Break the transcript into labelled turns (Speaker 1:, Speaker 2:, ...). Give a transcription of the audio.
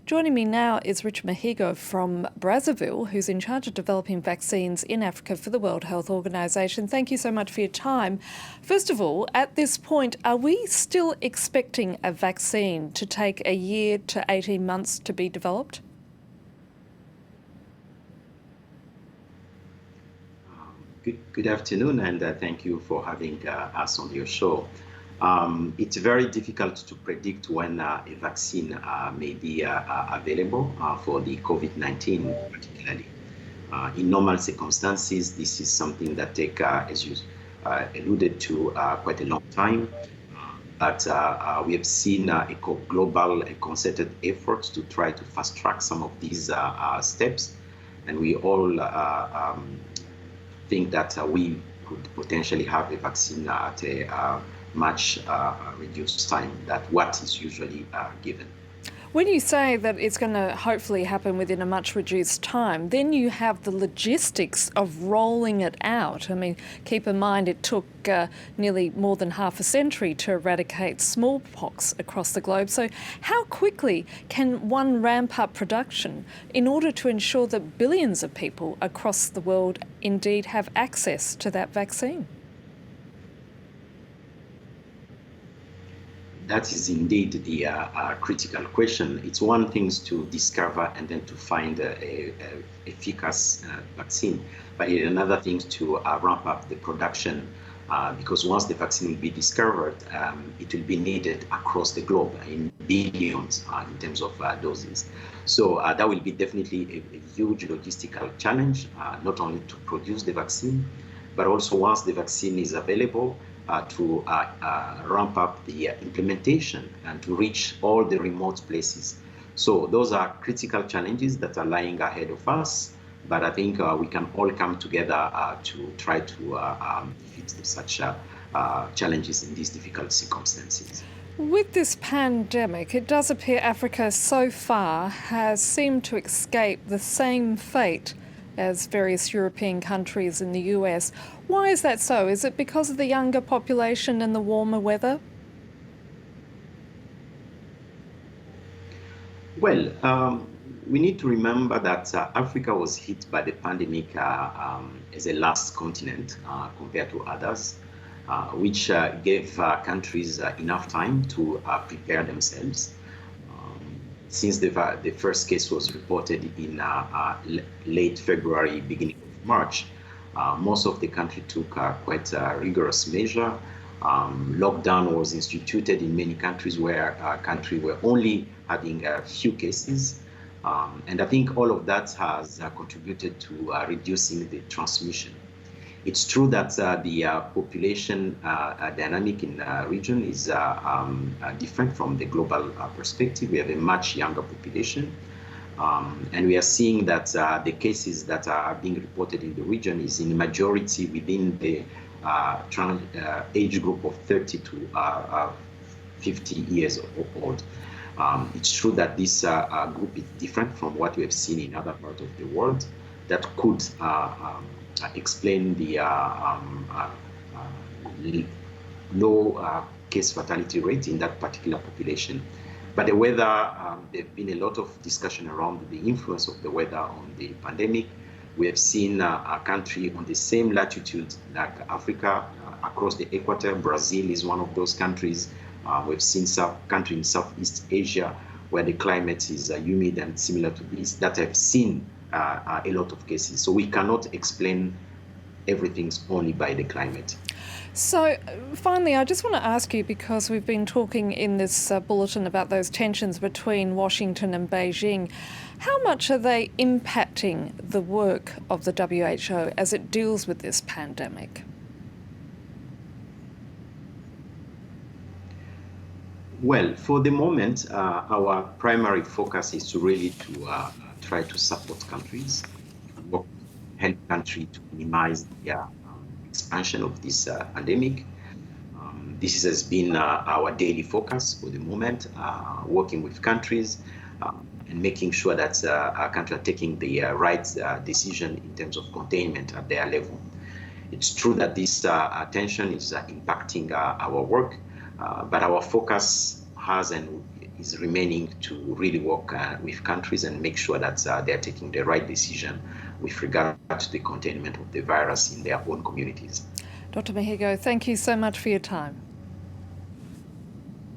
Speaker 1: Joining me now is Richard Mihigo from Brazzaville, who's in charge of developing vaccines in Africa for the World Health Organization. Thank you so much for your time. First of all, at this point, are we still expecting a vaccine to take a year to 18 months to be developed?
Speaker 2: Good afternoon, and thank you for having us on your show. It's very difficult to predict when a vaccine may be available for the COVID-19 particularly. In normal circumstances, this is something that takes, as you alluded to, quite a long time. But we have seen a global concerted efforts to try to fast track some of these steps, and we all think that we could potentially have a vaccine at a much reduced time than what is usually given.
Speaker 1: When you say that it's going to hopefully happen within a much reduced time, then you have the logistics of rolling it out. I mean, keep in mind it took nearly more than half a century to eradicate smallpox across the globe. So how quickly can one ramp up production in order to ensure that billions of people across the world indeed have access to that vaccine?
Speaker 2: That is indeed the critical question. It's one thing to discover and then to find a efficacious vaccine, but it's another thing to ramp up the production because once the vaccine will be discovered, it will be needed across the globe in billions in terms of doses. So that will be definitely a huge logistical challenge, not only to produce the vaccine, but also once the vaccine is available, to ramp up the implementation and to reach all the remote places. So those are critical challenges that are lying ahead of us, but I think we can all come together to try to defeat such challenges in these difficult circumstances.
Speaker 1: With this pandemic, it does appear Africa so far has seemed to escape the same fate as various European countries in the US. Why is that so? Is it because of the younger population and the warmer weather?
Speaker 2: Well, we need to remember that Africa was hit by the pandemic as a last continent compared to others, which gave countries enough time to prepare themselves. Since the first case was reported in late February, beginning of March, most of the country took quite a rigorous measure. Lockdown was instituted in many countries where countries were only having a few cases. And I think all of that has contributed to reducing the transmission. It's true that the population dynamic in the region is different from the global perspective. We have a much younger population. And we are seeing that the cases that are being reported in the region is in majority within the age group of 30 to 50 years old. It's true that this group is different from what we have seen in other parts of the world. That could explain the low case fatality rate in that particular population. But the weather, there have been a lot of discussion around the influence of the weather on the pandemic. We have seen a country on the same latitude like Africa, across the equator. Brazil is one of those countries. We've seen some country in Southeast Asia where the climate is humid and similar to this, that have seen a lot of cases. So we cannot explain everything only by the climate.
Speaker 1: So finally, I just want to ask you, because we've been talking in this bulletin about those tensions between Washington and Beijing, how much are they impacting the work of the WHO as it deals with this pandemic?
Speaker 2: Well, for the moment, our primary focus is to really try to support countries, help countries to minimize the expansion of this pandemic. This has been our daily focus for the moment, working with countries and making sure that our countries are taking the right decision in terms of containment at their level. It's true that this tension is impacting our work, but our focus has and is remaining to really work with countries and make sure that they're taking the right decision with regard to the containment of the virus in their own communities.
Speaker 1: Dr. Mihigo, thank you so much for your time.